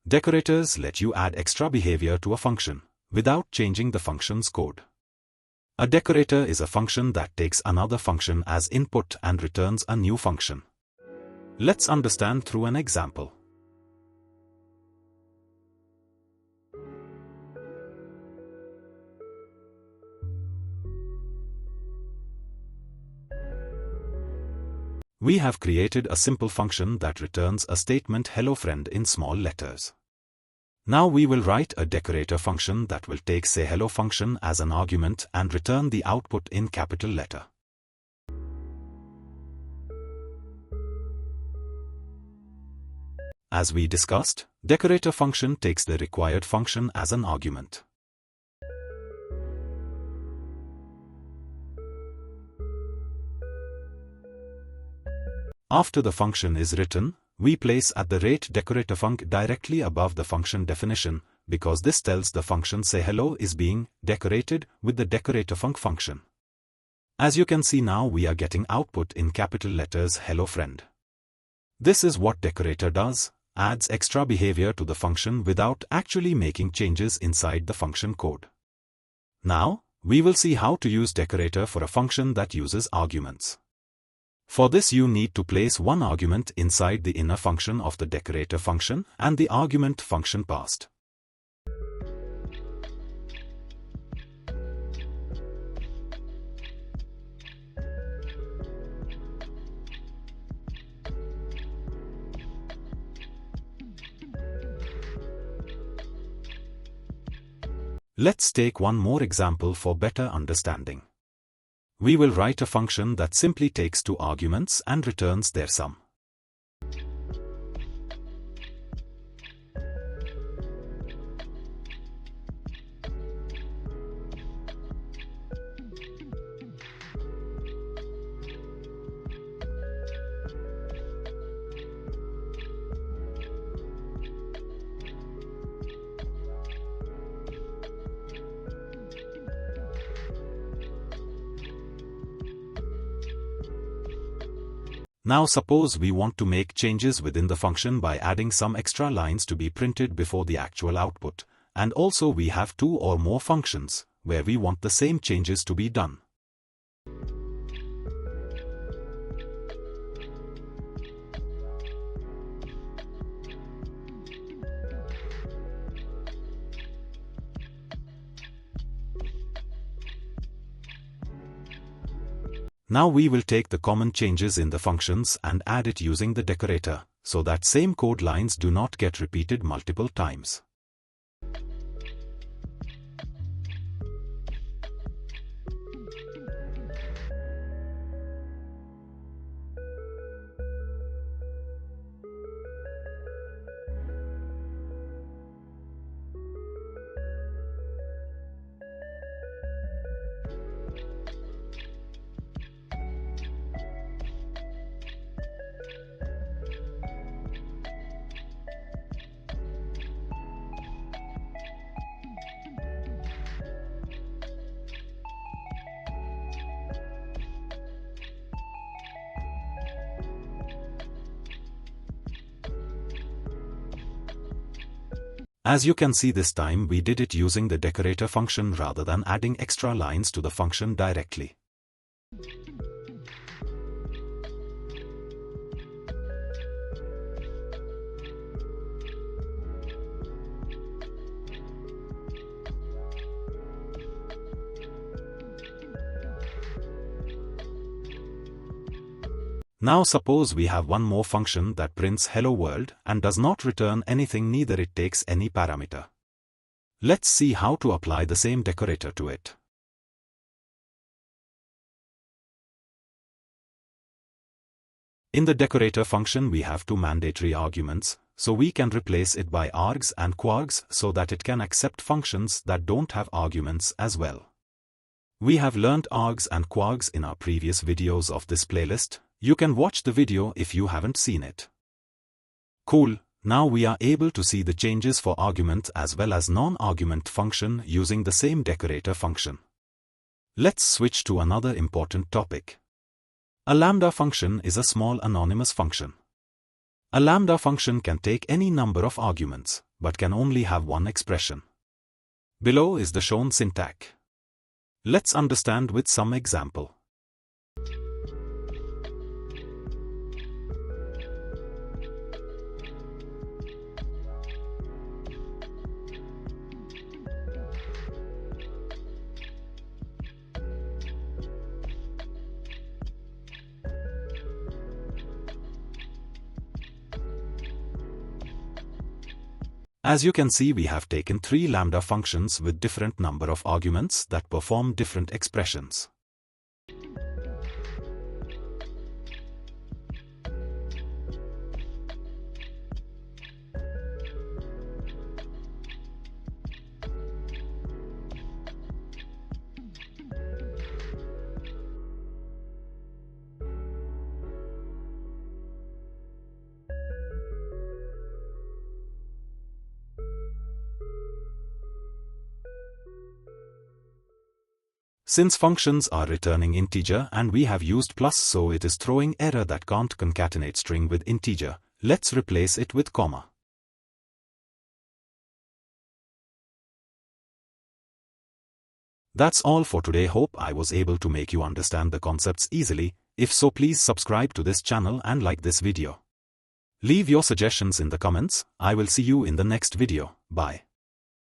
Decorators let you add extra behavior to a function, without changing the function's code. A decorator is a function that takes another function as input and returns a new function. Let's understand through an example. We have created a simple function that returns a statement "Hello friend" in small letters. Now we will write a decorator function that will take say hello function as an argument and return the output in capital letter. As we discussed, decorator function takes the required function as an argument. After the function is written, we place @decoratorfunc directly above the function definition, because this tells the function say hello is being decorated with the decoratorfunc function. As you can see now, we are getting output in capital letters "Hello friend." This is what decorator does, adds extra behavior to the function without actually making changes inside the function code. Now, we will see how to use decorator for a function that uses arguments. For this you need to place one argument inside the inner function of the decorator function and the argument function passed. Let's take one more example for better understanding. We will write a function that simply takes two arguments and returns their sum. Now suppose we want to make changes within the function by adding some extra lines to be printed before the actual output, and also we have two or more functions, where we want the same changes to be done. Now we will take the common changes in the functions and add it using the decorator, so that same code lines do not get repeated multiple times. As you can see, this time we did it using the decorator function rather than adding extra lines to the function directly. Now suppose we have one more function that prints hello world and does not return anything, neither it takes any parameter. Let's see how to apply the same decorator to it. In the decorator function we have two mandatory arguments, so we can replace it by args and quargs so that it can accept functions that don't have arguments as well. We have learned args and quargs in our previous videos of this playlist. You can watch the video if you haven't seen it. Cool, now we are able to see the changes for argument as well as non-argument function using the same decorator function. Let's switch to another important topic. A lambda function is a small anonymous function. A lambda function can take any number of arguments, but can only have one expression. Below is the shown syntax. Let's understand with some example. As you can see, we have taken 3 lambda functions with different number of arguments that perform different expressions. Since functions are returning integer and we have used plus, so it is throwing error that can't concatenate string with integer. Let's replace it with comma. That's all for today. Hope I was able to make you understand the concepts easily. If so, please subscribe to this channel and like this video. Leave your suggestions in the comments. I will see you in the next video. Bye.